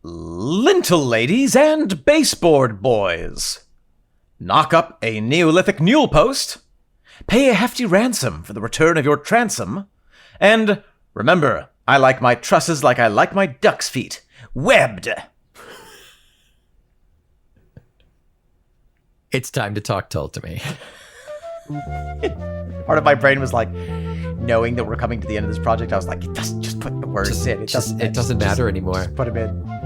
Lintel ladies and baseboard boys. Knock up a Neolithic newel post. Pay a hefty ransom for the return of your transom. And remember, I like my trusses like I like my duck's feet. Webbed. It's time to talk Tull to me. Part of my brain was like, knowing that we're coming to the end of this project, I was like, just put the words in. It doesn't matter anymore. Just put them in.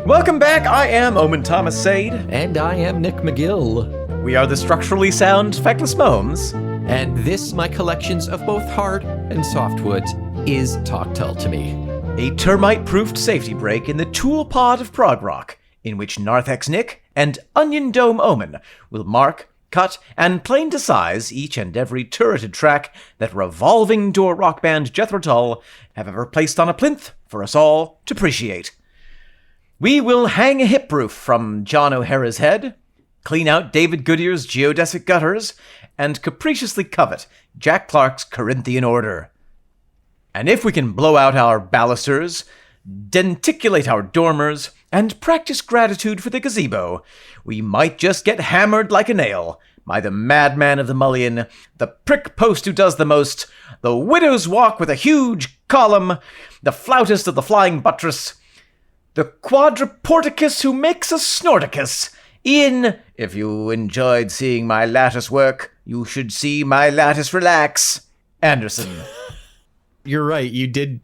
Welcome back. I am Omen Thomas Sade. And I am Nick McGill. We are the structurally sound, feckless Momes. And this, my collections of both hard and softwood, is Talk Tull to Me. A termite-proofed safety break in the tool pod of prog rock, in which Narthex Nick and Onion Dome Omen will mark, cut, and plane to size each and every turreted track that revolving door rock band Jethro Tull have ever placed on a plinth for us all to appreciate. We will hang a hip roof from John O'Hara's head, clean out David Goodyear's geodesic gutters, and capriciously covet Jack Clark's Corinthian order. And if we can blow out our balusters, denticulate our dormers, and practice gratitude for the gazebo, we might just get hammered like a nail by the madman of the mullion, the prick post who does the most, the widow's walk with a huge column, the flautist of the flying buttress, the quadriporticus who makes a snorticus. Ian, if you enjoyed seeing my lattice work, you should see my lattice relax. Anderson. You're right. You did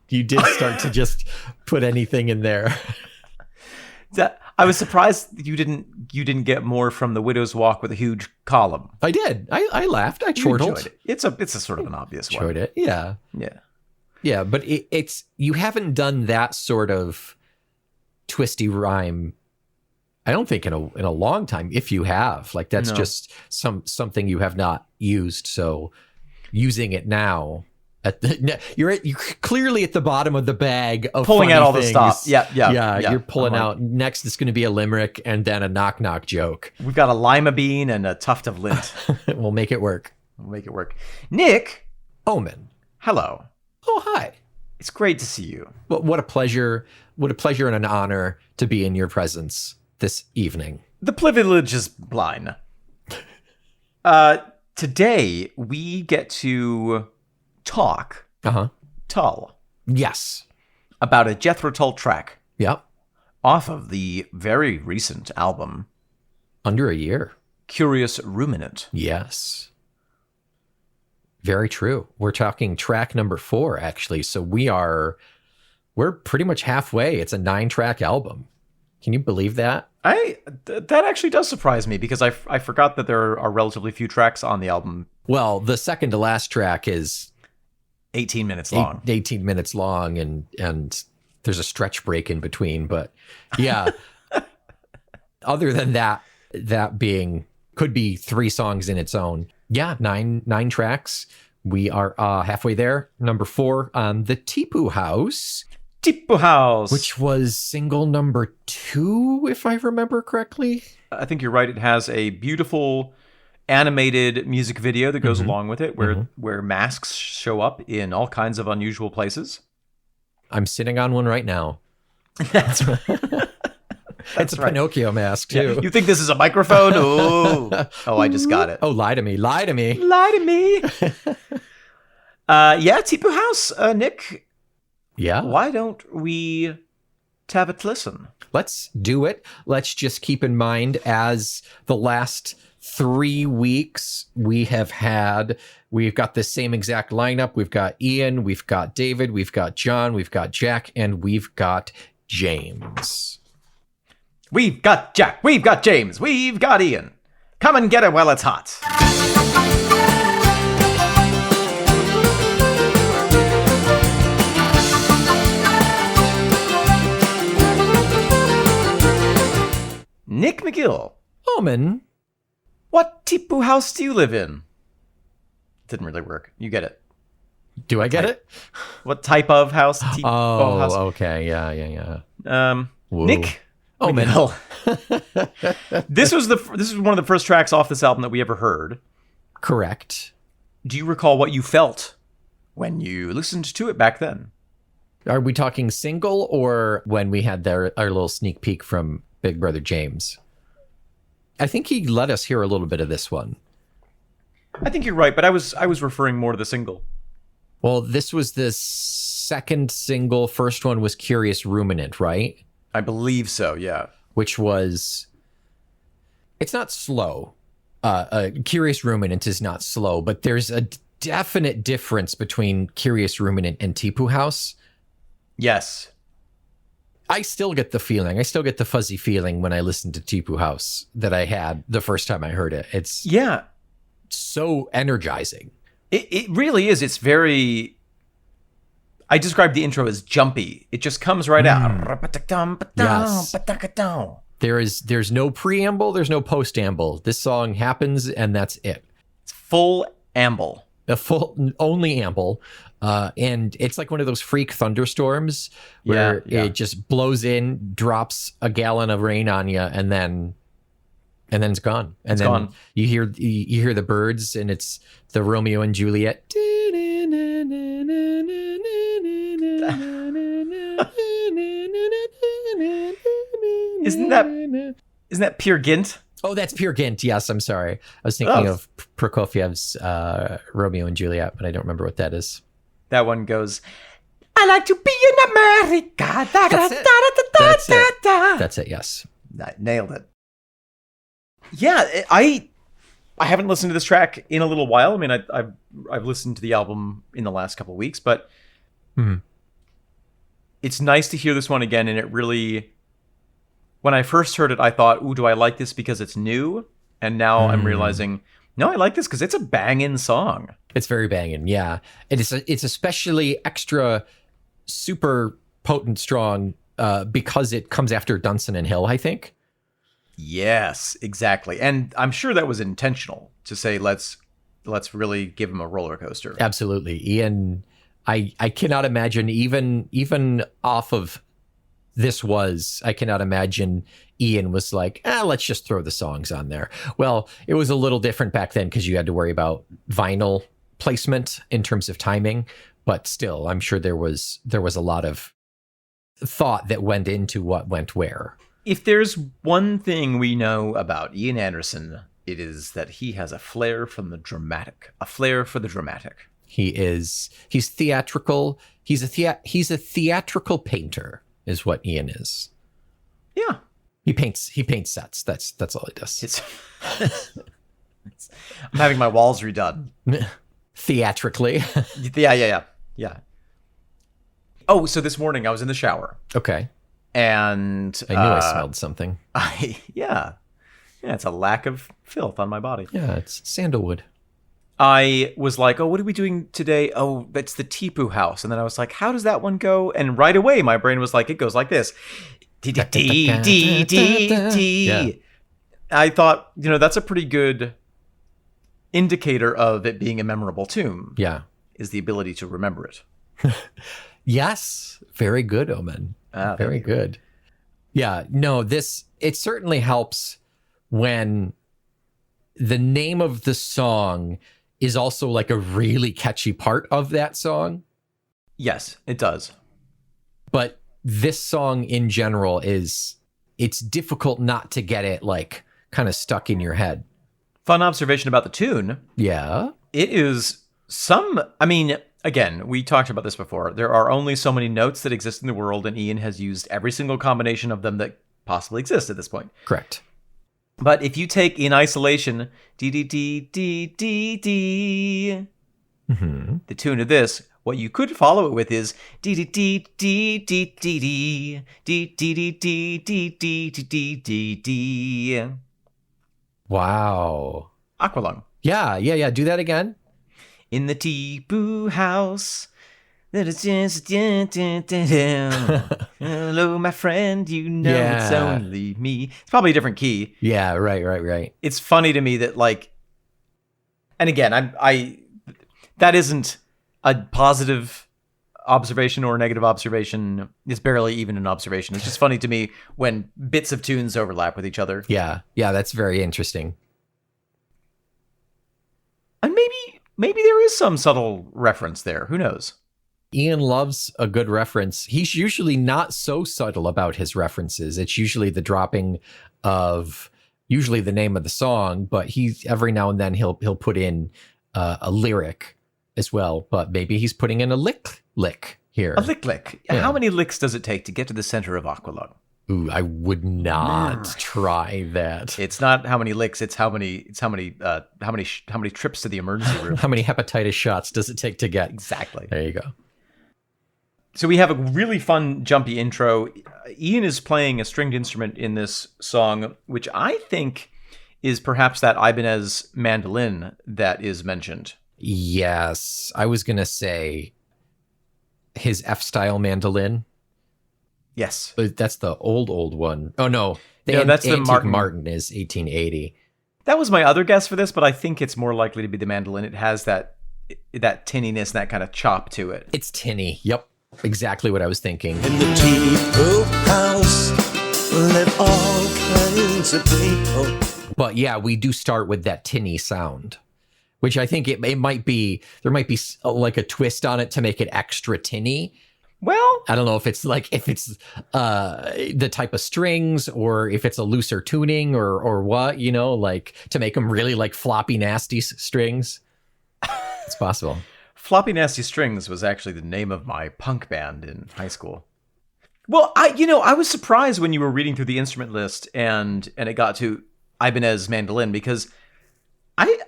start to just put anything in there. I was surprised you didn't get more from the widow's walk with a huge column. I did. I laughed. I chortled. It. It's a sort of an obvious one. Enjoyed it. Yeah. Yeah. Yeah, but it's you haven't done that sort of twisty rhyme, I don't think in a long time. If you have, like, that's just something you have not used. So using it now you're clearly at the bottom of the bag of pulling out all things. the stuff. Yeah. You're pulling out. Next, it's going to be a limerick and then a knock joke. We've got a lima bean and a tuft of lint. We'll make it work. Nick. Omen. Hello. Oh, hi. It's great to see you. What a pleasure. What a pleasure and an honor to be in your presence this evening. The privilege is mine. Today, we get to talk Tull. Yes. About a Jethro Tull track. Yep. Off of the very recent album. Under a year. Curious Ruminant. Yes. Very true. We're talking track number 4, actually. So we're pretty much halfway. It's a 9-track album. Can you believe that? That actually does surprise me because I forgot that there are relatively few tracks on the album. Well, the second to last track is 18 minutes long. 18 minutes long, and there's a stretch break in between. But yeah, other than that could be 3 songs in its own. Yeah, nine tracks. We are halfway there. Number 4 on the Tipu House. Tipu House. Which was single number 2, if I remember correctly. I think you're right. It has a beautiful animated music video that goes along with it, where masks show up in all kinds of unusual places. I'm sitting on one right now. That's right. It's a Pinocchio mask, too. Yeah. You think this is a microphone? Oh, I just got it. Oh, lie to me. Yeah, Tipu House, Nick. Yeah. Why don't we have a listen? Let's do it. Let's just keep in mind, as the last 3 weeks we've got the same exact lineup. We've got Ian, we've got David, we've got John, we've got Jack, and we've got James. We've got Jack, we've got James, we've got Ian. Come and get it while it's hot. Nick McGill. Omen. What Tipu House do you live in? Didn't really work. You get it. Do I get it? What type of house? House? Okay. Yeah. Nick. Oh, man. This is one of the first tracks off this album that we ever heard. Correct. Do you recall what you felt when you listened to it back then? Are we talking single or when we had our little sneak peek from Big Brother James? I think he let us hear a little bit of this one. I think you're right, but I was referring more to the single. Well, this was the second single. First one was Curious Ruminant, right? I believe so, yeah. Which was... It's not slow. Curious Ruminant is not slow, but there's a definite difference between Curious Ruminant and Tipu House. Yes. I still get the feeling. I still get the fuzzy feeling when I listen to Tipu House that I had the first time I heard it. It's so energizing. It really is. It's very... I described the intro as jumpy. It just comes right out. Yes. There's no preamble. There's no postamble. This song happens and that's it. It's full amble. A full only amble. And it's like one of those freak thunderstorms where it just blows in, drops a gallon of rain on you, and then it's gone. And it's then gone. You hear the birds, and it's the Romeo and Juliet. Isn't that Peer Gynt? Oh, that's Peer Gynt. Yes, I'm sorry. I was thinking of Prokofiev's Romeo and Juliet, but I don't remember what that is. That one goes, I like to be in America. That's it, yes. I nailed it. Yeah, I haven't listened to this track in a little while. I mean, I've listened to the album in the last couple of weeks, but it's nice to hear this one again. And it really, when I first heard it, I thought, ooh, do I like this because it's new? And now I'm realizing, no, I like this because it's a banging song. It's very banging, yeah. And it's especially extra super potent strong because it comes after Dunson and Hill, I think. Yes, exactly. And I'm sure that was intentional to say, let's really give him a roller coaster. Absolutely. Ian, I cannot imagine even off of I cannot imagine Ian was like, let's just throw the songs on there. Well, it was a little different back then because you had to worry about vinyl placement in terms of timing, but still, I'm sure there was a lot of thought that went into what went where. If there's one thing we know about Ian Anderson, it is that he has a flair for the dramatic. He's theatrical. He's a theatrical painter is what Ian is. Yeah. He paints sets. That's all he does. I'm having my walls redone. Theatrically. Yeah. Oh, so this morning I was in the shower. Okay. And I knew I smelled something. Yeah, it's a lack of filth on my body. Yeah, it's sandalwood. I was like, oh, what are we doing today? Oh, that's the Tipu House. And then I was like, how does that one go? And right away, my brain was like, it goes like this. Yeah. I thought, that's a pretty good indicator of it being a memorable tune. Yeah. Is the ability to remember it. Yes. Very good, Omen. Very good. Yeah. No, it certainly helps when the name of the song is also like a really catchy part of that song. Yes, it does. But this song in general it's difficult not to get it like kind of stuck in your head. Fun observation about the tune. Yeah. It is again, we talked about this before. There are only so many notes that exist in the world, and Ian has used every single combination of them that possibly exist at this point. Correct. But if you take in isolation, D, D, D, D, D, D, the tune of this, what you could follow it with is D, D, D, D, D, D, D, D, D, D, D, D, D, D, D, D. Wow. Aqualung. Yeah. Do that again. In the Tipu House. Hello, my friend. It's only me. It's probably a different key. Yeah, right. It's funny to me that and again, that isn't a positive observation or a negative observation. It's barely even an observation. It's just funny to me when bits of tunes overlap with each other. Yeah, that's very interesting. And maybe there is some subtle reference there. Who knows? Ian loves a good reference. He's usually not so subtle about his references. It's usually the dropping of usually the name of the song, but he's every now and then he'll put in a lyric as well. But maybe he's putting in a lick here. A lick. Yeah. How many licks does it take to get to the center of Aqualung? Ooh, I would not try that. It's not how many licks. It's how many trips to the emergency room. How many hepatitis shots does it take to get? Exactly. There you go. So we have a really fun, jumpy intro. Ian is playing a stringed instrument in this song, which I think is perhaps that Ibanez mandolin that is mentioned. Yes, I was gonna say his F-style mandolin. Yes. But that's the old one. Oh, no. That's the Martin is 1880. That was my other guess for this, but I think it's more likely to be the mandolin. It has that tinniness, that kind of chop to it. It's tinny. Yep. Exactly what I was thinking. In the teeny poop house live all kinds of people. But yeah, we do start with that tinny sound, which I think it might be, there might be like a twist on it to make it extra tinny. Well, I don't know if it's the type of strings or if it's a looser tuning or what, like to make them really like floppy, nasty strings. It's possible. Floppy Nasty Strings was actually the name of my punk band in high school. Well, I was surprised when you were reading through the instrument list and it got to Ibanez mandolin, because I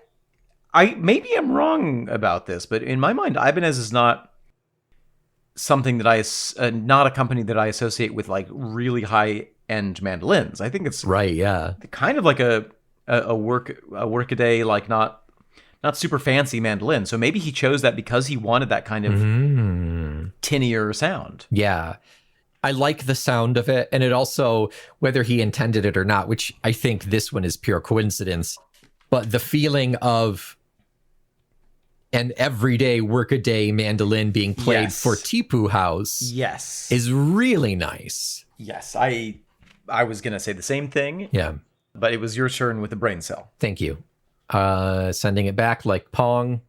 maybe I'm wrong about this, but in my mind, Ibanez is not something that not a company that I associate with like really high end mandolins. I think it's right, yeah, kind of like a workaday, like not super fancy mandolin. So maybe he chose that because he wanted that kind of tinnier sound. Yeah. I like the sound of it. And it also, whether he intended it or not, which I think this one is pure coincidence, but the feeling of an everyday workaday mandolin being played for Tipu House is really nice. Yes. I was going to say the same thing. Yeah. But it was your turn with the brain cell. Thank you. Sending it back like Pong.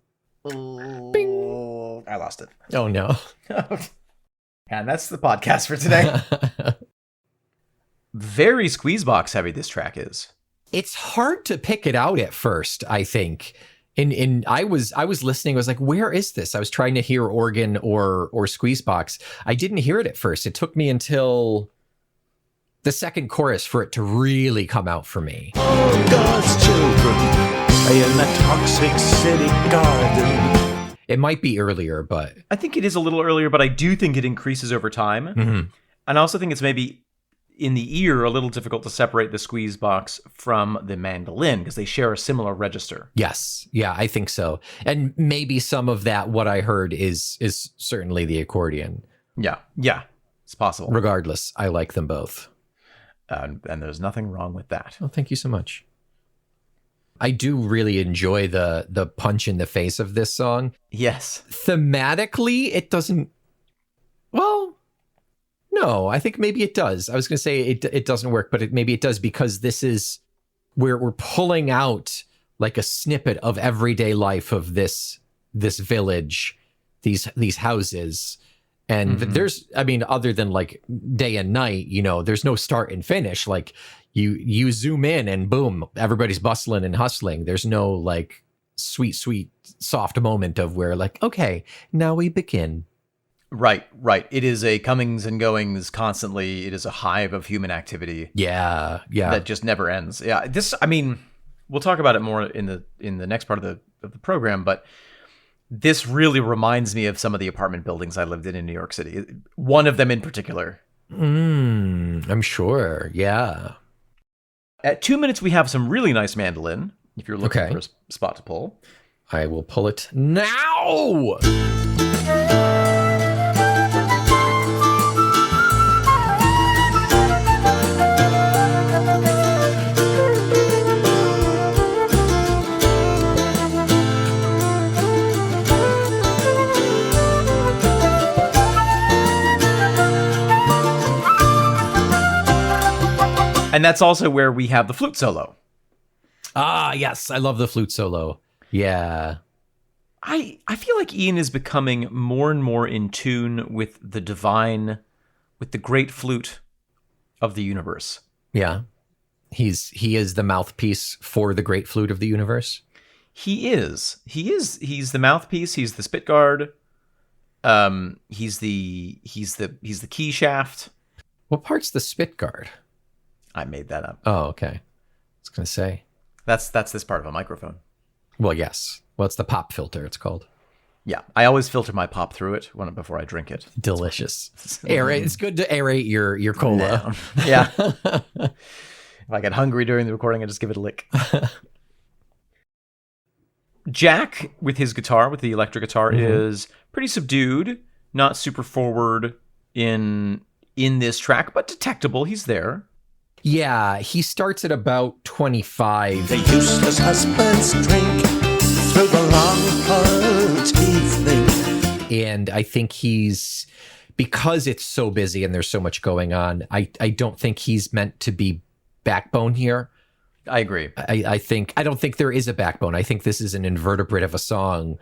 Bing. I lost it. Oh, no. And that's the podcast for today. Very Squeezebox heavy this track is. It's hard to pick it out at first, I think. I was listening, I was like, where is this? I was trying to hear organ or Squeezebox. I didn't hear it at first. It took me until the second chorus for it to really come out for me. All God's children in the toxic city garden. It might be earlier, but I think it is a little earlier, but I do think it increases over time. Mm-hmm. And I also think it's maybe in the ear a little difficult to separate the Squeezebox from the mandolin because they share a similar register. Yes. Yeah, I think so. And maybe some of that, what I heard is certainly the accordion. Yeah. It's possible. Regardless, I like them both. And there's nothing wrong with that. Well, thank you so much. I do really enjoy the punch in the face of this song. Yes. Thematically, it doesn't... Well, no, I think maybe it does. I was going to say it doesn't work, but maybe it does because this is where we're pulling out like a snippet of everyday life of this village, these houses. And there's, I mean, other than like day and night, there's no start and finish. Like you zoom in and boom, everybody's bustling and hustling. There's no like sweet, soft moment of where like, okay, now we begin. Right. It is a comings and goings constantly. It is a hive of human activity. Yeah. That just never ends. Yeah. We'll talk about it more in the next part of the program, but this really reminds me of some of the apartment buildings I lived in New York City. One of them in particular. I'm sure. Yeah. At 2 minutes, we have some really nice mandolin, if you're looking for a spot to pull. I will pull it now. And that's also where we have the flute solo. Ah, yes. I love the flute solo. Yeah. I feel like Ian is becoming more and more in tune with the divine, with the great flute of the universe. Yeah. He is the mouthpiece for the great flute of the universe. He is. He's the mouthpiece. He's the spit guard. He's the key shaft. What part's the spit guard? I made that up. Oh, okay. I was gonna say. That's this part of a microphone. Well, yes. Well, it's the pop filter. It's called. Yeah, I always filter my pop through it before I drink it. Delicious. Aerate. It's good to aerate your cola. Yeah. If I get hungry during the recording, I just give it a lick. Jack, with his guitar, with the electric guitar, is pretty subdued, not super forward in this track, but detectable. He's there. Yeah, he starts at about 25. The useless husbands drink through the long hard evening. And I think he's, because it's so busy and there's so much going on, I don't think he's meant to be backbone here. I agree. I don't think there is a backbone. I think this is an invertebrate of a song.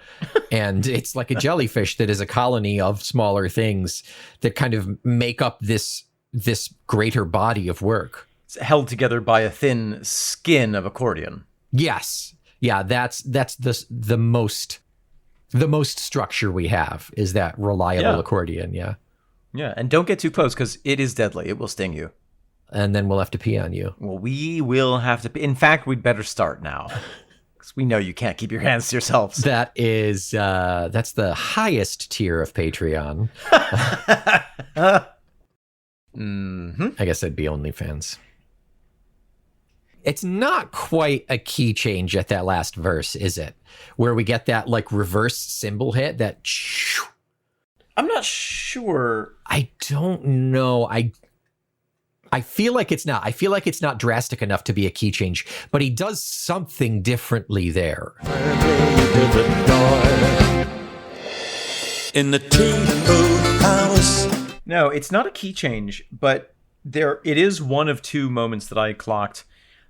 And it's like a jellyfish that is a colony of smaller things that kind of make up this greater body of work. It's held together by a thin skin of accordion. Yes. Yeah, that's the most structure we have is that reliable accordion, yeah. Yeah, and don't get too close because it is deadly. It will sting you. And then we'll have to pee on you. Well, we will have to. In fact, we'd better start now, because we know you can't keep your hands to yourselves. That is, that's the highest tier of Patreon. I guess that'd be OnlyFans. It's not quite a key change at that last verse, is it? Where we get that like reverse cymbal hit. That. I'm not sure. I don't know. I feel like it's not. I feel like it's not drastic enough to be a key change, but he does something differently there. In the tea house. No, it's not a key change, but it is one of two moments that I clocked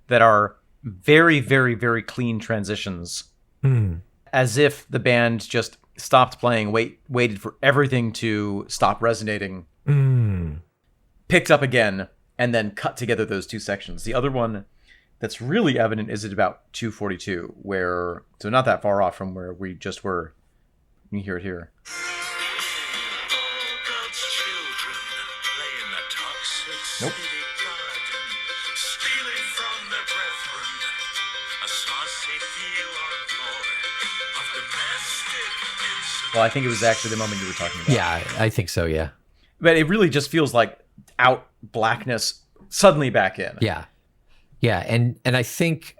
that are very, very, very clean transitions. As if the band just stopped playing, waited for everything to stop resonating, picked up again, and then cut together those two sections. The other one that's really evident is at about 2:42, so not that far off from where we just were. You can hear it here. Nope. Well, I think it was actually the moment you were talking about. Yeah, I think so, yeah. But it really just feels like out blackness, suddenly back in. Yeah. Yeah, and I think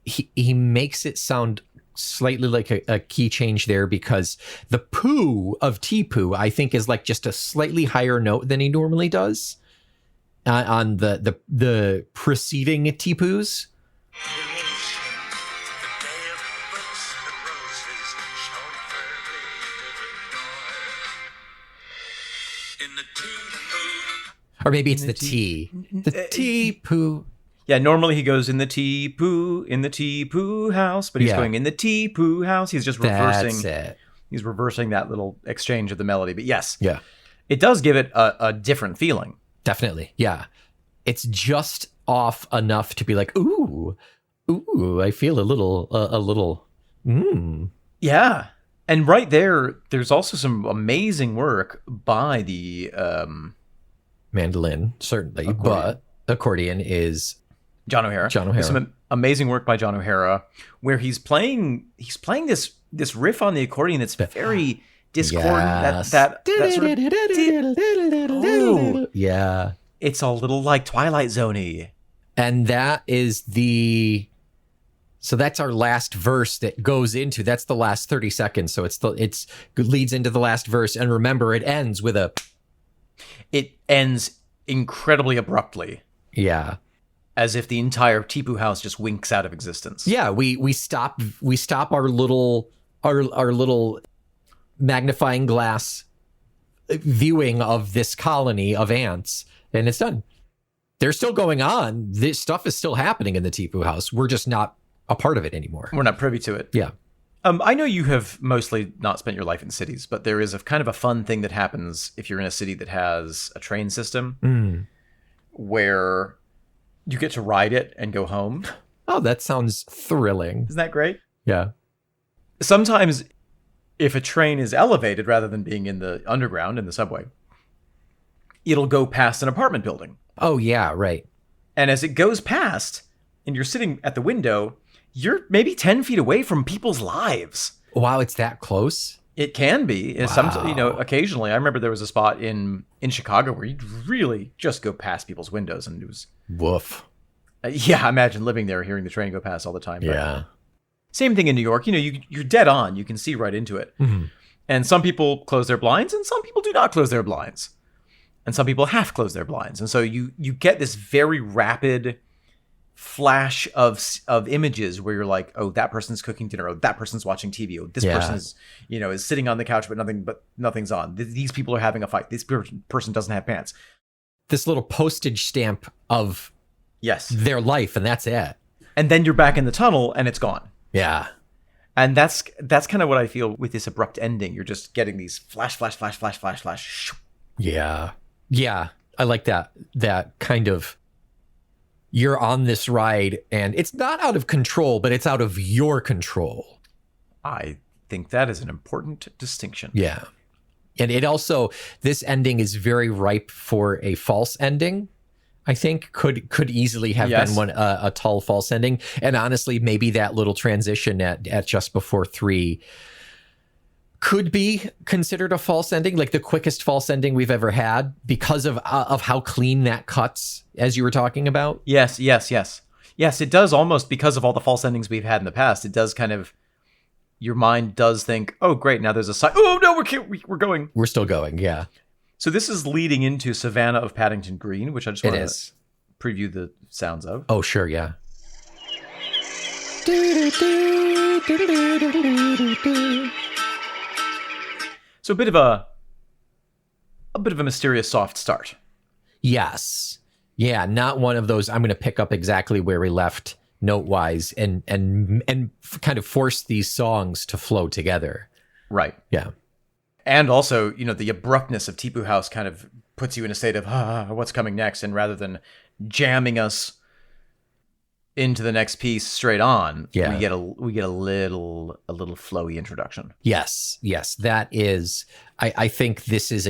he makes it sound slightly like a key change there because the poo of T-poo, I think, is like just a slightly higher note than he normally does on the preceding T-poos. Or maybe it's the T. The T-poo. Yeah, normally he goes in the T-poo house, but he's going in the T-poo house. He's just reversing. That's it. He's reversing that little exchange of the melody. But yes, yeah, it does give it a different feeling. Definitely, yeah. It's just off enough to be like, ooh, I feel a little. Yeah, and right there's also some amazing work by the mandolin, certainly, but accordion is John O'Hara. There's some amazing work by John O'Hara where he's playing this riff on the accordion that's very discordant. That sort of, yeah. It's a little like Twilight Zone-y. And that is so that's our last verse that goes into, that's the last 30 seconds. So it's leads into the last verse. And remember, it ends with it ends incredibly abruptly. Yeah. As if the entire T-poo house just winks out of existence. Yeah, we stop our little magnifying glass viewing of this colony of ants, and it's done. They're still going on. This stuff is still happening in the T-poo house. We're just not a part of it anymore. We're not privy to it. Yeah. I know you have mostly not spent your life in cities, but there is a kind of a fun thing that happens if you're in a city that has a train system where you get to ride it and go home. Oh, that sounds thrilling. Isn't that great? Yeah. Sometimes if a train is elevated rather than being in the underground in the subway, it'll go past an apartment building. Oh, yeah, right. And as it goes past and you're sitting at the window, you're maybe 10 feet away from people's lives. Wow, it's that close? It can be. Wow. Occasionally. I remember there was a spot in Chicago where you'd really just go past people's windows, and it was... Woof. Yeah, imagine living there, hearing the train go past all the time. But Yeah. same thing in New York. You're dead on. You can see right into it. Mm-hmm. And some people close their blinds, and some people do not close their blinds. And some people half close their blinds. And so you get this very rapid flash of images where you're like, oh, that person's cooking dinner, oh, that person's watching TV, oh, this person is sitting on the couch but nothing's on. These people are having a fight. This person doesn't have pants. This little postage stamp of Yes. their life, and that's it. And then you're back in the tunnel and it's gone. Yeah. And that's kind of what I feel with this abrupt ending. You're just getting these flash, flash, flash, flash, flash, flash. Yeah. Yeah. I like that kind of, you're on this ride and it's not out of control, but it's out of your control. I think that is an important distinction. Yeah. And it also, this ending is very ripe for a false ending. I think could easily have Yes. been one a tall false ending. And honestly, maybe that little transition at just before 3 could be considered a false ending, like the quickest false ending we've ever had, because of how clean that cuts, as you were talking about. Yes, it does, almost because of all the false endings we've had in the past. It does kind of, your mind does think, oh, great, now there's a side. Oh, no, we're going. We're still going, yeah. So this is leading into Savannah of Paddington Green, which I just want to is. preview the sounds of. Oh, sure, yeah. So a bit of a mysterious soft start. Yes. Yeah, not one of those, I'm going to pick up exactly where we left note-wise and kind of force these songs to flow together. Right. Yeah. And also, the abruptness of Tipu House kind of puts you in a state of what's coming next, and rather than jamming us into the next piece straight on, Yeah. we get a little flowy introduction. Yes. That is, I think this is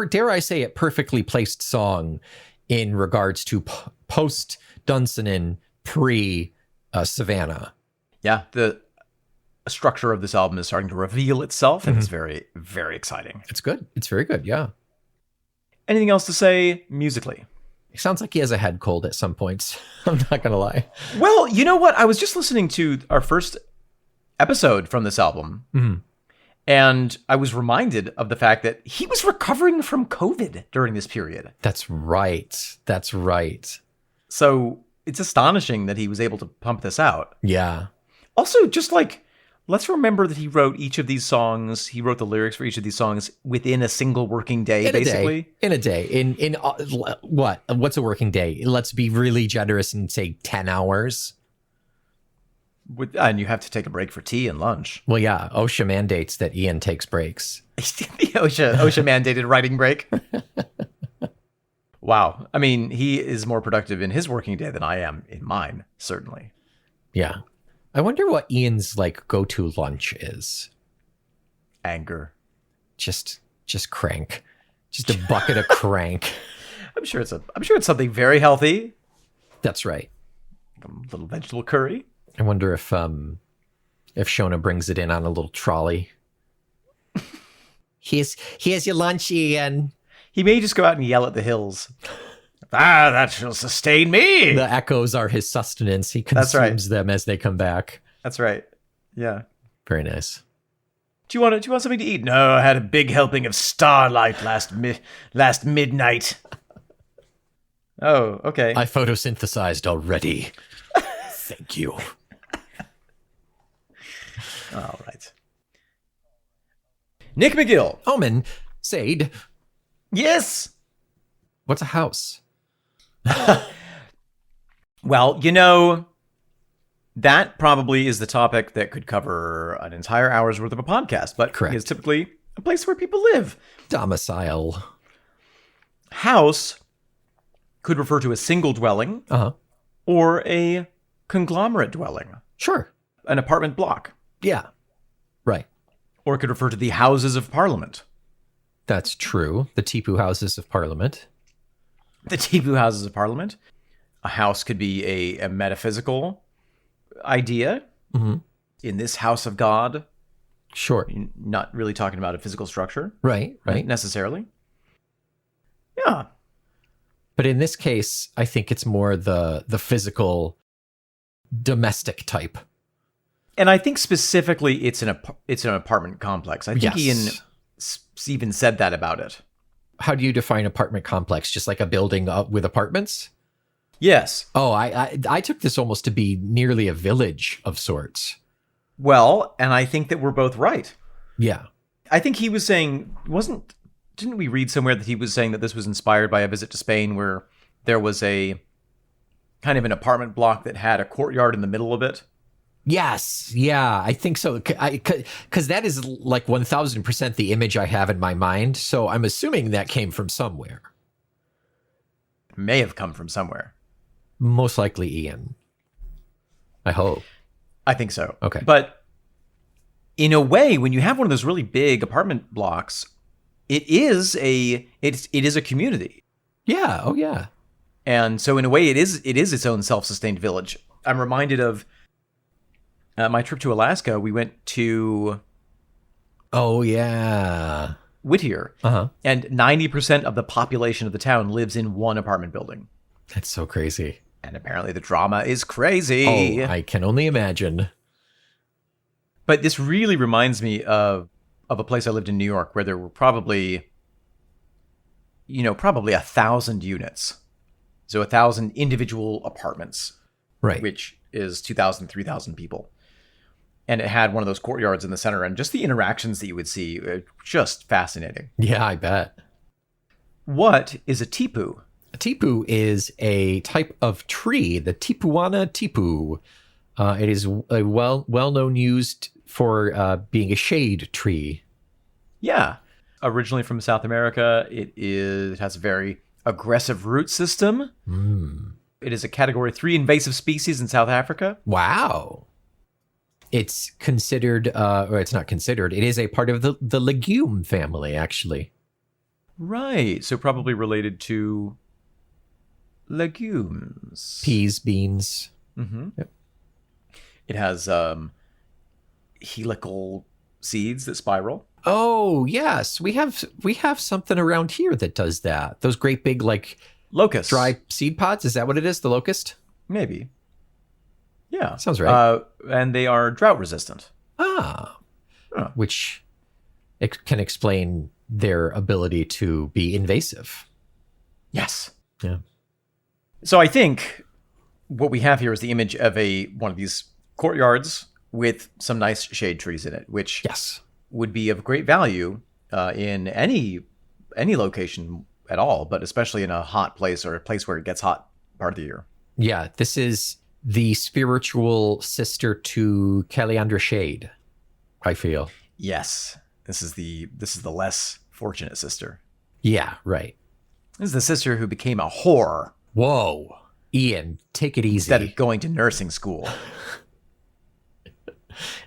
dare I say it, perfectly placed song in regards to post Dunsinane, pre Savannah. Yeah, the structure of this album is starting to reveal itself, and it's very, very exciting. It's good. It's very good. Yeah. Anything else to say musically? It sounds like he has a head cold at some points. I'm not going to lie. Well, you know what? I was just listening to our first episode from this album, and I was reminded of the fact that he was recovering from COVID during this period. That's right. So it's astonishing that he was able to pump this out. Yeah. Also, just like, let's remember that he wrote each of these songs. He wrote the lyrics for each of these songs within a single working day, basically. In a day. In what? What's a working day? Let's be really generous and say 10 hours. And you have to take a break for tea and lunch. Well, yeah. OSHA mandates that Ian takes breaks. The OSHA mandated writing break. Wow. I mean, he is more productive in his working day than I am in mine, certainly. Yeah. I wonder what Ian's go-to lunch is. Anger. Just crank. Just a bucket of crank. I'm sure it's something very healthy. That's right. A little vegetable curry. I wonder if Shona brings it in on a little trolley. Here's your lunch, Ian. He may just go out and yell at the hills. That shall sustain me. The echoes are his sustenance. He consumes them as they come back. That's right. Yeah. Very nice. Do you want something to eat? No, I had a big helping of Starlight last midnight. Oh, okay. I photosynthesized already. Thank you. All right. Nick McGill. Omen, Sade. Yes. What's a house? Well, That probably is the topic that could cover an entire hour's worth of a podcast, but Correct. it's typically a place where people live. Domicile. House could refer to a single dwelling Uh-huh. or a conglomerate dwelling, Sure. an apartment block, Yeah. Right. or it could refer to the Houses of Parliament. That's true. The Tipu Houses of Parliament. The Tipu Houses of Parliament. A house could be a metaphysical idea. Mhm. In this house of God, Sure. not really talking about a physical structure Right. Right. necessarily. Yeah. But in this case, I think it's more the physical domestic type. And I think specifically it's an apartment complex. I think Yes. Ian even said that about it. How do you define apartment complex? Just like a building with apartments? Yes. Oh, I took this almost to be nearly a village of sorts. Well, and I think that we're both right. Yeah. I think he was saying, didn't we read somewhere that he was saying that this was inspired by a visit to Spain where there was a kind of an apartment block that had a courtyard in the middle of it? Yes. Yeah, I think so. Because that is like 1000% the image I have in my mind. So I'm assuming that came from somewhere. May have come from somewhere. Most likely Ian. I hope. I think so. Okay. But in a way, when you have one of those really big apartment blocks, it is a community. Yeah. Oh, yeah. And so in a way, it is its own self-sustained village. I'm reminded of my trip to Alaska. We went to Oh, yeah. Whittier, Uh-huh. and 90% of the population of the town lives in one apartment building. That's so crazy. And apparently the drama is crazy. Oh, I can only imagine. But this really reminds me of a place I lived in New York where there were probably 1,000 units. So 1,000 individual apartments, Right. which is 2,000, 3,000 people. And it had one of those courtyards in the center, and just the interactions that you would see, just fascinating. Yeah, I bet. What is a tipu? A tipu is a type of tree, the Tipuana tipu. It is a well-known used for being a shade tree. Yeah. Originally from South America, it has a very aggressive root system. It is a Category 3 invasive species in South Africa. Wow. It's considered, or it's not considered, it is a part of the legume family, actually. Right. So probably related to legumes. Peas, beans. Mm-hmm. Yep. It has helical seeds that spiral. Oh, yes. We have something around here that does that. Those great big, like, Locusts. dry seed pods. Is that what it is? The locust? Maybe. Yeah. Sounds right. And they are drought resistant. Ah. Huh. Which can explain their ability to be invasive. Yes. Yeah. So I think what we have here is the image of one of these courtyards with some nice shade trees in it, which Yes. would be of great value in any location at all, but especially in a hot place or a place where it gets hot part of the year. Yeah. This is the spiritual sister to Caliandra Shade, I feel. Yes. This is the less fortunate sister. Yeah, right. This is the sister who became a whore Whoa. Ian, take it easy. instead of going to nursing school.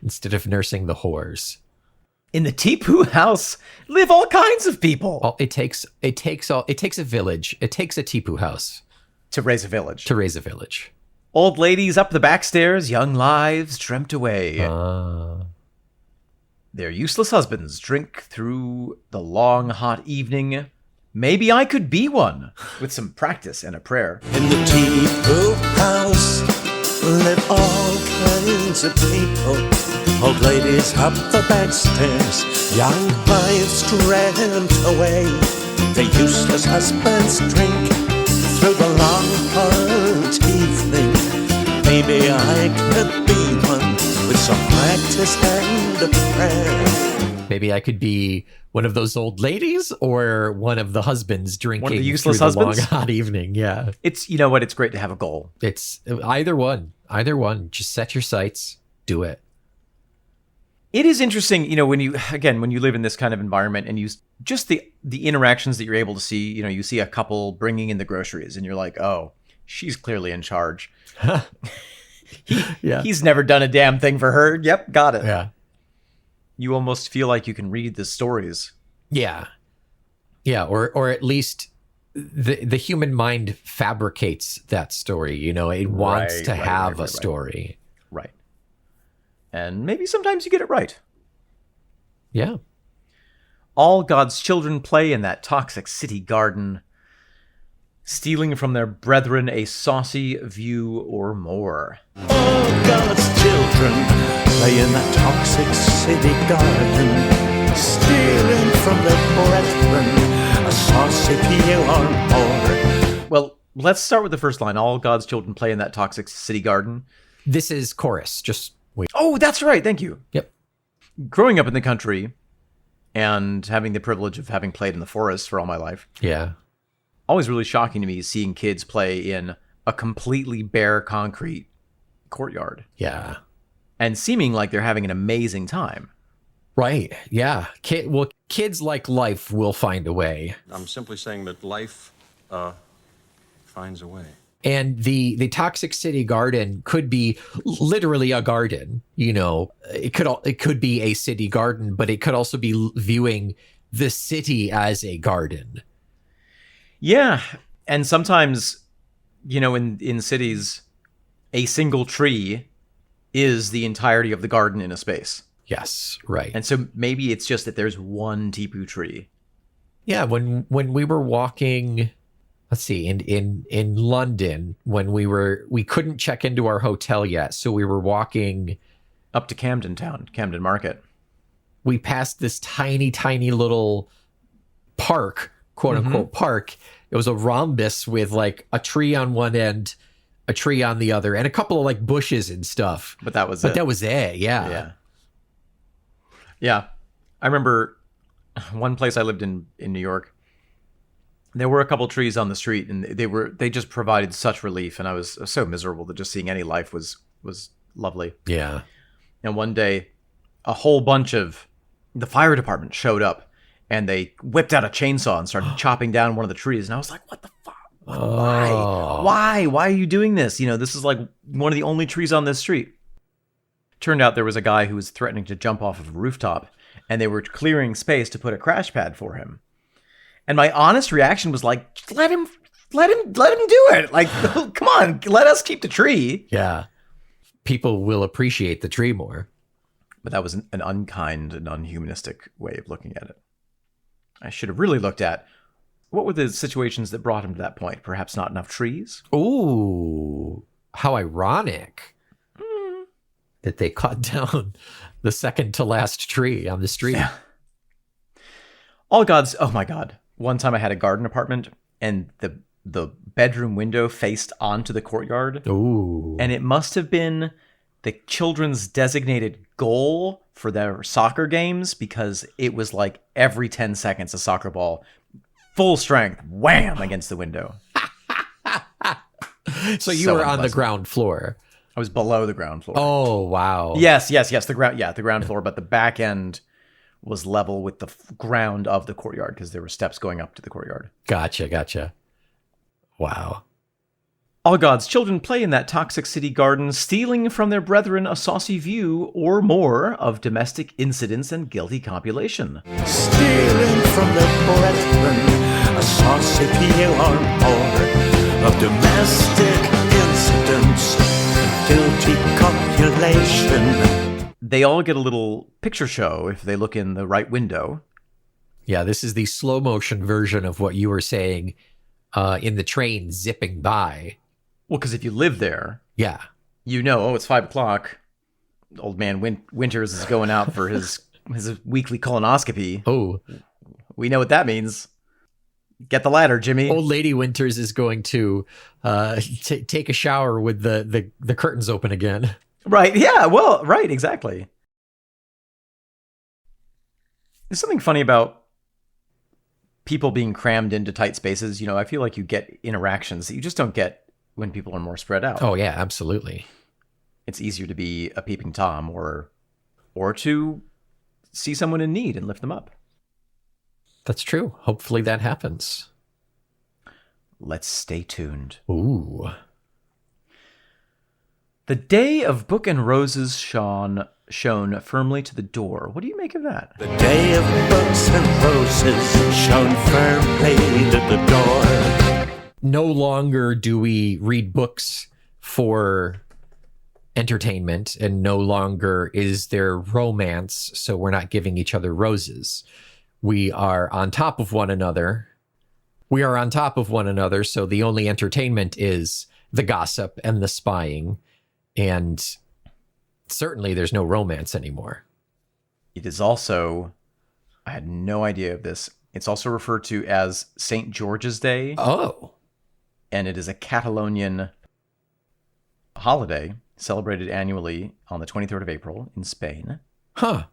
Instead of nursing the whores. In the Tipu house live all kinds of people Well, it takes a village. It takes a Tipu house to raise a village. to raise a village. Old ladies up the back stairs, young lives dreamt away. Their useless husbands drink through the long, hot evening. Maybe I could be one, with some practice and a prayer. In the Tipu house live all kinds of people. Old ladies up the back stairs, young wives dreamt away. Their useless husbands drink through the long, hot evening. Maybe I could be one with some practice and a prayer. Maybe I could be one of those old ladies or one of the husbands drinking One of the useless through the husbands? long hot evening. Yeah. It's, you know what, it's great to have a goal. It's either one. Either one. Just set your sights. Do it. It is interesting, when you live in this kind of environment and just the interactions that you're able to see, you see a couple bringing in the groceries and you're like, oh, she's clearly in charge. He's never done a damn thing for her. Yep, got it. Yeah. You almost feel like you can read the stories. Yeah. Yeah, or at least the human mind fabricates that story, it wants to have a story. Right. And maybe sometimes you get it right. Yeah. All God's children play in that toxic city garden, stealing from their brethren a saucy view or more. All God's children play in that toxic city garden, stealing from their brethren a saucy view or more. Well, let's start with the first line. All God's children play in that toxic city garden. This is chorus. Just wait. Oh, that's right. Thank you. Yep. Growing up in the country and having the privilege of having played in the forest for all my life, Yeah. always really shocking to me seeing kids play in a completely bare concrete courtyard Yeah. and seeming like they're having an amazing time. Right. Yeah. Kids like life will find a way. I'm simply saying that life finds a way. And the toxic city garden could be literally a garden. It could be a city garden, but it could also be viewing the city as a garden. Yeah. And sometimes, in cities, a single tree is the entirety of the garden in a space. Yes, right. And so maybe it's just that there's one tipu tree. Yeah, when we were walking, let's see, in London, when we couldn't check into our hotel yet, so we were walking Up to Camden Town, Camden Market. We passed this tiny little park, quote unquote park. It was a rhombus with like a tree on one end, a tree on the other, and a couple of like bushes and stuff. But that was But it. that was it, yeah. Yeah. I remember one place I lived in New York. There were a couple trees on the street and they just provided such relief, and I was so miserable that just seeing any life was lovely. Yeah. And one day a whole bunch of the fire department showed up and they whipped out a chainsaw and started chopping down one of the trees, and I was like, what the fuck? Why are you doing this? This is like one of the only trees on this street. Turned out there was a guy who was threatening to jump off of a rooftop, and they were clearing space to put a crash pad for him. And my honest reaction was like, let him do it. Like, come on, let us keep the tree. Yeah. People will appreciate the tree more. But that was an unkind and unhumanistic way of looking at it. I should have really looked at what were the situations that brought him to that point. Perhaps not enough trees. Ooh, how ironic that they cut down the second to last tree on the street. Yeah. Oh my God. One time I had a garden apartment and the bedroom window faced onto the courtyard. Ooh. And it must have been the children's designated goal for their soccer games, because it was like every 10 seconds a soccer ball, full strength, wham, against the window. So you were on the unpleasant. ground floor. I was below the ground floor. Oh, wow. Yes. The ground floor, but the back end was level with the ground of the courtyard because there were steps going up to the courtyard. Gotcha. Wow. All God's children play in that toxic city garden, stealing from their brethren a saucy view or more of domestic incidents and guilty copulation. Stealing from their brethren a saucy view or more of domestic incidents and guilty copulation. They all get a little picture show if they look in the right window. Yeah, this is the slow motion version of what you were saying in the train zipping by. Well, because if you live there, Yeah. it's 5:00. Old man Winters is going out for his weekly colonoscopy. Oh, We know what that means. Get the ladder, Jimmy. old lady Winters is going to take a shower with the curtains open again. Right, yeah, well, right, exactly. There's something funny about people being crammed into tight spaces. I feel like you get interactions that you just don't get when people are more spread out. Oh, yeah, absolutely. It's easier to be a peeping Tom or to see someone in need and lift them up. That's true. Hopefully that happens. Let's stay tuned. Ooh. The day of book and roses shone firmly to the door. What do you make of that? The day of books and roses shone firmly to the door. No longer do we read books for entertainment, and no longer is there romance, so we're not giving each other roses. We are on top of one another. So the only entertainment is the gossip and the spying, and certainly there's no romance anymore. It is also, I had no idea of this, it's also referred to as St. George's Day. Oh. And it is a Catalonian holiday celebrated annually on the 23rd of April in Spain. Huh.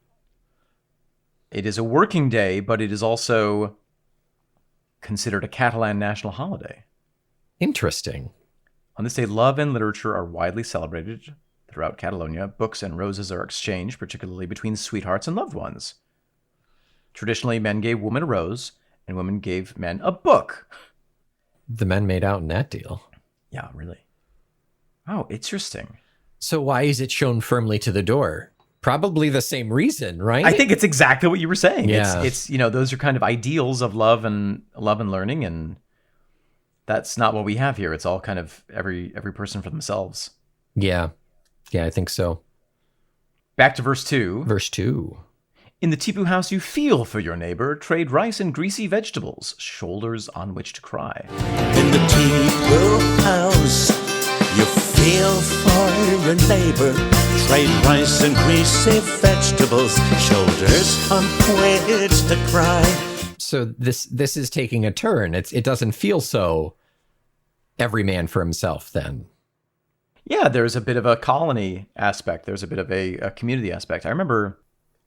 It is a working day, but it is also considered a Catalan national holiday. Interesting. On this day, love and literature are widely celebrated throughout Catalonia. Books and roses are exchanged, particularly between sweethearts and loved ones. Traditionally, men gave women a rose, and women gave men a book. The men made out in that deal. Yeah, really. Oh, interesting. So why is it shown firmly to the door? Probably the same reason, right? I think it's exactly what you were saying. Yeah. It's those are kind of ideals of love and learning, and that's not what we have here. It's all kind of every person for themselves. Yeah. Yeah, I think so. Back to verse 2. Verse 2. In the Tipu house you feel for your neighbor, trade rice and greasy vegetables, shoulders on which to cry. In the Tipu house, you feel for your neighbor, trade rice and greasy vegetables, shoulders on which to cry. So this is taking a turn. It doesn't feel so every man for himself then. Yeah, there's a bit of a colony aspect. There's a bit of a community aspect. I remember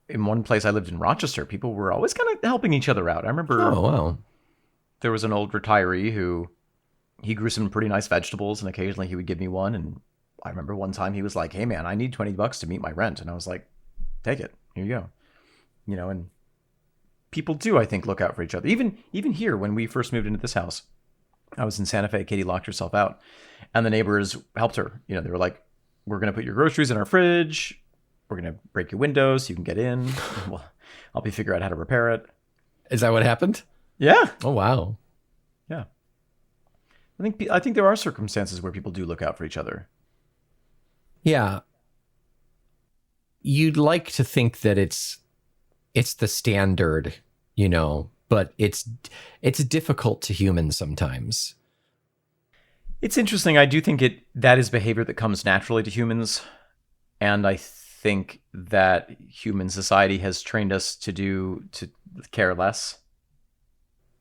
in one place I lived in Rochester, people were always kind of helping each other out. I remember there was an old retiree who he grew some pretty nice vegetables, and occasionally he would give me one. And I remember one time he was like, "Hey man, I need $20 to meet my rent." And I was like, "Take it. Here you go." And people do, I think, look out for each other. Even here, when we first moved into this house, I was in Santa Fe. Katie locked herself out, and the neighbors helped her. They were like, "We're going to put your groceries in our fridge. We're going to break your windows so you can get in. Well, I'll be figure out how to repair it." Is that what happened? Yeah. Oh, wow. Yeah. I think there are circumstances where people do look out for each other. Yeah. You'd like to think that it's the standard, but it's difficult to humans sometimes. It's interesting. I do think that is behavior that comes naturally to humans, and I think that human society has trained us to care less.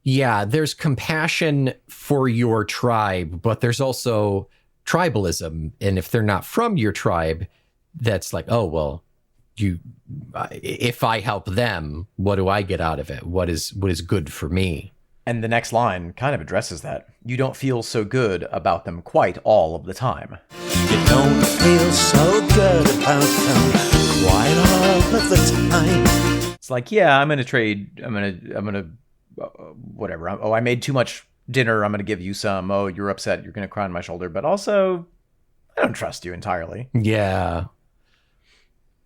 Yeah, there's compassion for your tribe, but there's also tribalism, and if they're not from your tribe, that's like, oh well, if I help them, what do I get out of it? What is good for me? And the next line kind of addresses that. You don't feel so good about them quite all of the time. You don't feel so good about them quite all of the time. It's like, yeah, I'm going to trade. I'm going to whatever. Oh, I made too much dinner. I'm going to give you some. Oh, you're upset. You're going to cry on my shoulder. But also, I don't trust you entirely. Yeah.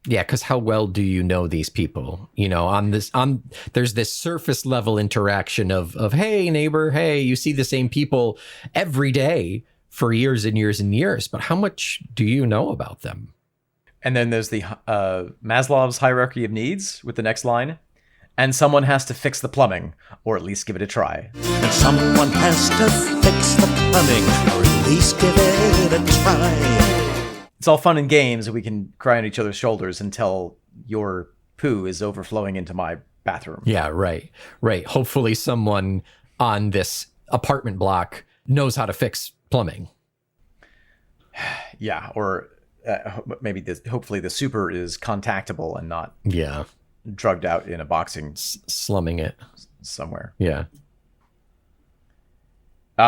Yeah, because how well do you know these people? There's this surface level interaction of hey neighbor, hey, you see the same people every day for years and years and years, but how much do you know about them? And then there's the Maslow's hierarchy of needs with the next line. And someone has to fix the plumbing, or at least give it a try. And someone has to fix the plumbing, or at least give it a try. It's all fun and games, and we can cry on each other's shoulders until your poo is overflowing into my bathroom. Yeah, right. Hopefully someone on this apartment block knows how to fix plumbing. Yeah, or maybe hopefully the super is contactable and not drugged out in a boxing slumming it somewhere. Yeah.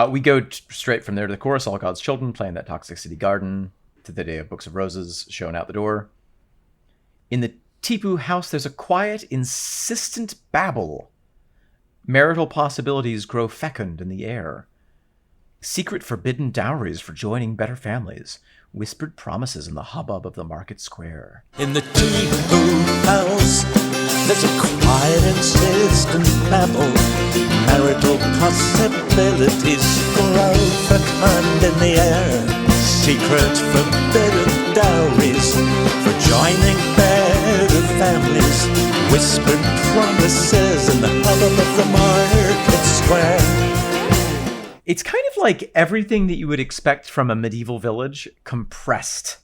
We go straight from there to the chorus. All God's children playing that Toxic City Garden. to the day of Books of Roses shown out the door. In the Tipu house, there's a quiet, insistent babble. Marital possibilities grow fecund in the air. Secret forbidden dowries for joining better families. Whispered promises in the hubbub of the market square. In the Tipu house, there's a quiet, insistent babble. Marital possibilities grow fecund in the air. Secret forbidden dowries for joining better families. Whispered promises in the hubbub of the market square. It's kind of like everything that you would expect from a medieval village compressed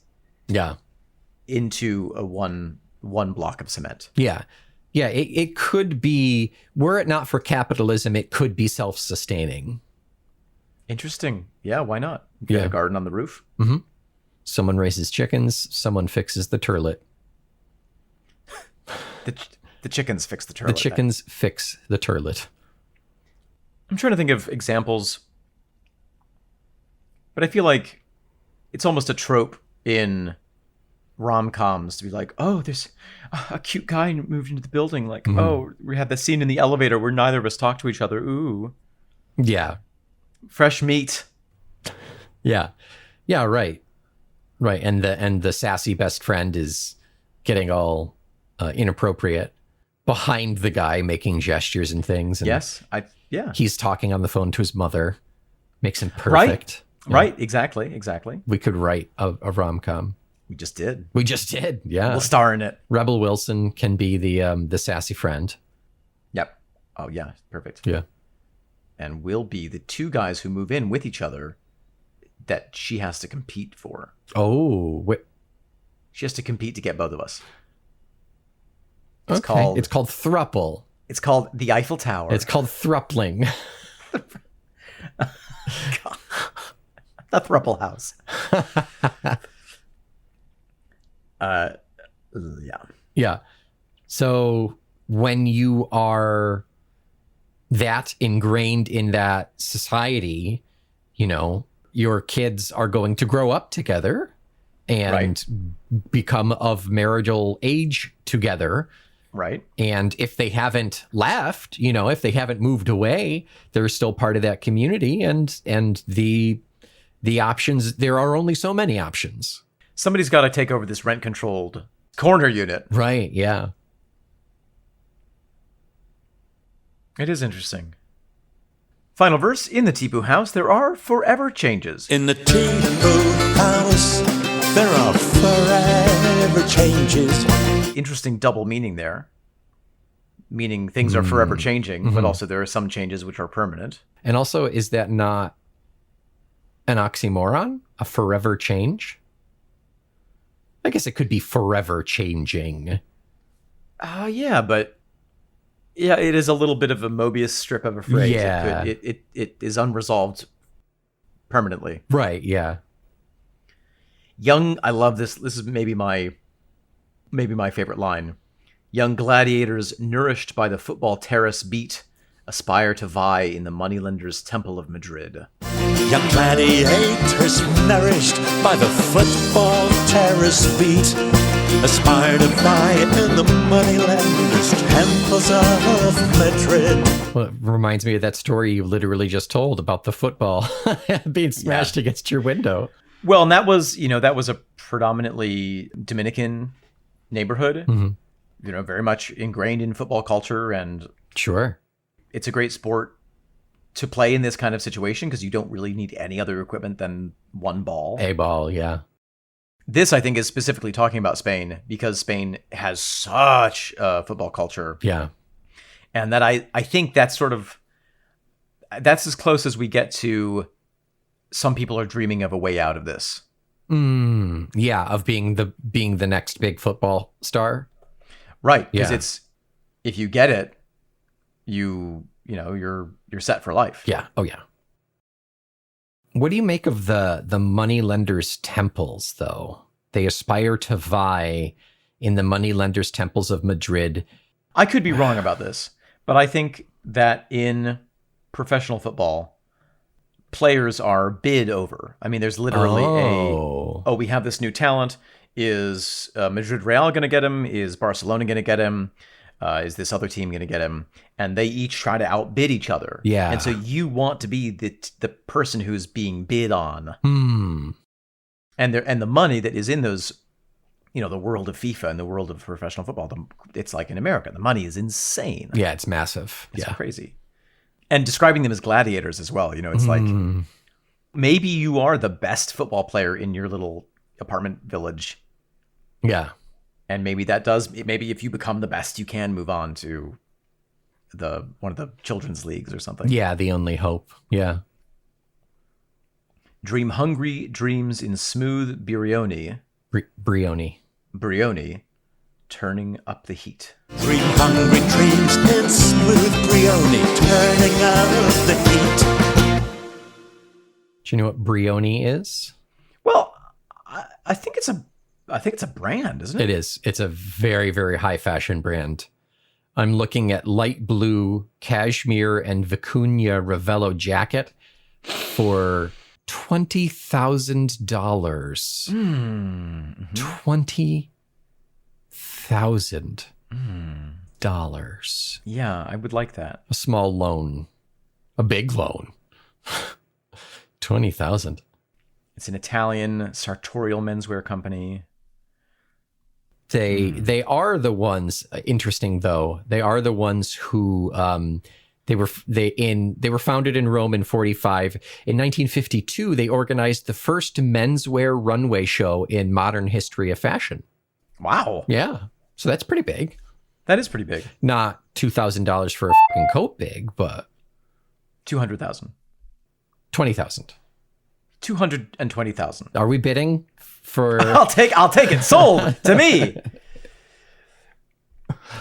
Yeah. into a one block of cement. Yeah. Yeah. It could be, were it not for capitalism, it could be self-sustaining. Interesting. Yeah, why not? You got Yeah. a garden on the roof. Someone raises chickens, someone fixes the turlet. The chickens fix the turlet. The chickens fix the turlet. I'm trying to think of examples, but I feel like it's almost a trope in rom-coms to be like, oh, there's a cute guy moved into the building. Like, oh, we had the scene in the elevator where neither of us talk to each other. Ooh, Yeah. fresh meat. Yeah. Yeah, right. Right. And the sassy best friend is getting all inappropriate behind the guy making gestures and things. And Yes, yeah. he's talking on the phone to his mother. Makes him perfect. Yeah. Right, exactly. We could write a rom-com. We just did. We just did. Yeah. We'll star in it. Rebel Wilson can be the sassy friend. Yep. Oh, yeah, perfect. Yeah. And we'll be the two guys who move in with each other that she has to compete for. Oh, wait. She has to compete to get both of us. It's called thruple. It's called the Eiffel Tower. It's called thrupling. the Thruple House. Yeah. Yeah. So when you are that ingrained in that society, you know, your kids are going to grow up together and become of marital age together. Right. And if they haven't left, you know, if they haven't moved away, they're still part of that community. And the options, there are only so many options. Somebody's got to take over this rent-controlled corner unit. Right. Yeah. It is interesting. Final verse. In the Tipu house, there are forever changes. In the Tipu house, there are forever changes. Interesting double meaning there. Meaning things are forever changing, but also there are some changes which are permanent. And also, is that not an oxymoron? A forever change? I guess it could be forever changing. Yeah, but yeah, it is a little bit of a Mobius strip of a phrase. Yeah. It is unresolved permanently. Right, yeah. Young, I love this. This is maybe my favorite line. Young gladiators nourished by the football terrace beat aspire to vie in the moneylender's temple of Madrid. Young gladiators nourished by the football terrace beat aspire to vie in the moneylenders' temples of Madrid. Well, it reminds me of that story you literally just told about the football being smashed against your window. Well, and that was a predominantly Dominican neighborhood, very much ingrained in football culture, and Sure. it's a great sport to play in this kind of situation because you don't really need any other equipment than one ball. A ball, yeah. This, I think, is specifically talking about Spain because Spain has such a football culture, Yeah. and that I think that's as close as we get to some people are dreaming of a way out of this. Yeah, of being the next big football star. Right, because Yeah. it's if you get it, you're set for life. Yeah. Oh, yeah. What do you make of the moneylenders' temples, though? They aspire to vie in the moneylenders' temples of Madrid. I could be wrong about this, but I think that in professional football, players are bid over. I mean, there's literally Oh. we have this new talent. Is Madrid Real going to get him? Is Barcelona going to get him? Is this other team going to get him? And they each try to outbid each other. Yeah. And so you want to be the person who's being bid on. And the money that is in those, the world of FIFA and the world of professional football, it's like in America, the money is insane. Yeah, it's massive. It's crazy. And describing them as gladiators as well. It's like maybe you are the best football player in your little apartment village. Yeah. And maybe if you become the best, you can move on to one of the children's leagues or something. Yeah, the only hope. Yeah. Dream hungry dreams in smooth Brioni, turning up the heat. Dream hungry dreams in smooth Brioni, turning up the heat. Do you know what Brioni is? Well, I think it's a brand, isn't it? It is. It's a very, very high fashion brand. I'm looking at light blue cashmere and vicuña Ravello jacket for $20,000. $20,000. Yeah, I would like that. A small loan, a big loan. 20,000. It's an Italian sartorial menswear company. They are the ones. Interesting though. They are the ones who they were founded in Rome in 1945. In 1952, they organized the first menswear runway show in modern history of fashion. Wow. Yeah. So that's pretty big. That is pretty big. Not $2,000 for a fucking coat big, but 200,000. 20,000. 220,000. Are we bidding for? I'll take it. Sold to me.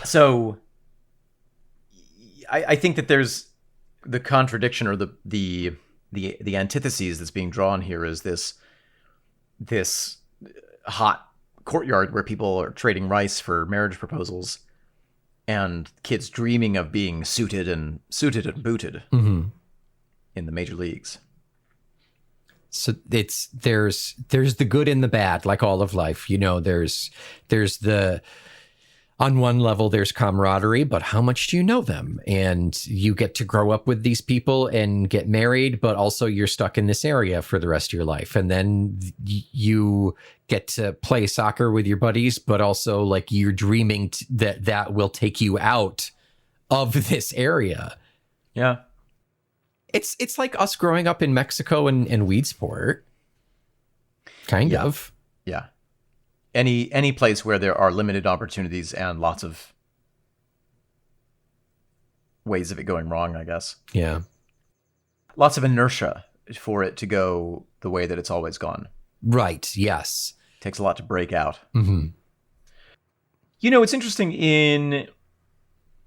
So, I think that there's the contradiction or the antitheses that's being drawn here is this hot courtyard where people are trading rice for marriage proposals, and kids dreaming of being suited and booted in the major leagues. So there's the good and the bad, like all of life. There's the, on one level, there's camaraderie, but how much do you know them? And you get to grow up with these people and get married, but also you're stuck in this area for the rest of your life. And then you get to play soccer with your buddies, but also like you're dreaming that will take you out of this area. Yeah. It's like us growing up in Mexico and weed sport. Kind of. Yeah. Any place where there are limited opportunities and lots of ways of it going wrong, I guess. Yeah. Lots of inertia for it to go the way that it's always gone. Right. Yes. Takes a lot to break out. Mm-hmm. It's interesting in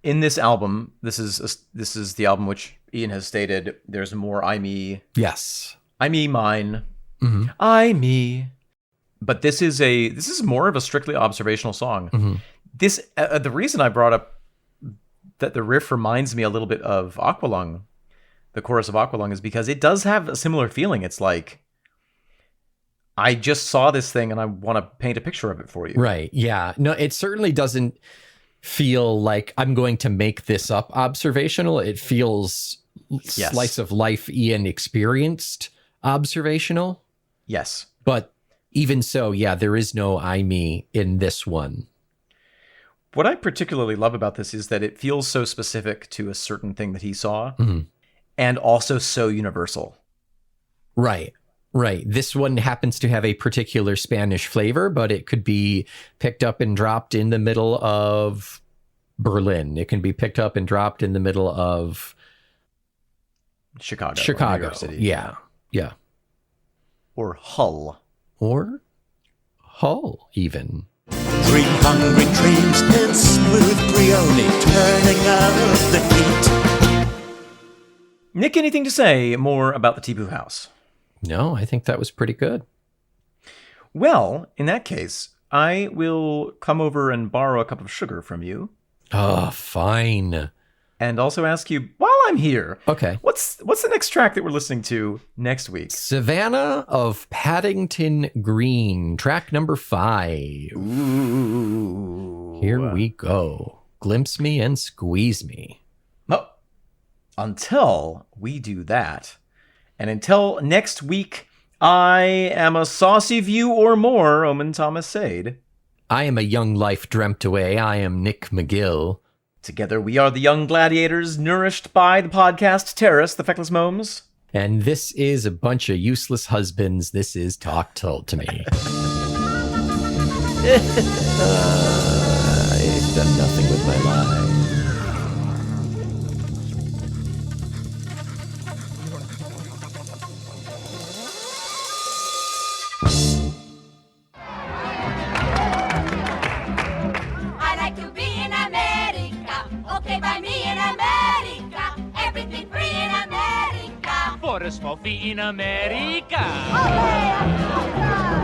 this album. This is the album which Ian has stated. There's more I me. Yes. I me mine. Mm-hmm. I me. But this is more of a strictly observational song. Mm-hmm. This the reason I brought up that the riff reminds me a little bit of Aqualung, the chorus of Aqualung, is because it does have a similar feeling. It's like, I just saw this thing and I want to paint a picture of it for you. Right. Yeah. No, it certainly doesn't feel like I'm going to make this up observational. It feels slice of life Ian experienced observational. Yes. But even so, yeah, there is no I me in this one. What I particularly love about this is that it feels so specific to a certain thing that he saw, and also so universal. Right. Right. This one happens to have a particular Spanish flavor, but it could be picked up and dropped in the middle of Berlin. It can be picked up and dropped in the middle of Chicago. Chicago. New York City. Yeah. Yeah. Or Hull. Or Hull, even. Dream hungry dreams in smooth Brioni, turning up the heat. Nick, anything to say more about the Tipu House? No, I think that was pretty good. Well, in that case, I will come over and borrow a cup of sugar from you. Oh, fine. And also ask you, while I'm here, Okay. what's the next track that we're listening to next week? Savannah of Paddington Green, track number 5. Ooh. Here we go. Glimpse me and squeeze me. Well, until we do that, and until next week, I am a saucy view or more, Omen Thomas Sade. I am a young life dreamt away. I am Nick McGill. Together we are the young gladiators nourished by the podcast Terrace, the Feckless Momes. And this is a bunch of useless husbands. This is Talk Told to Me. I've done nothing with my life. I like to be in America. Okay, by me in America. Everything free in America. For a small fee in America. Okay, America.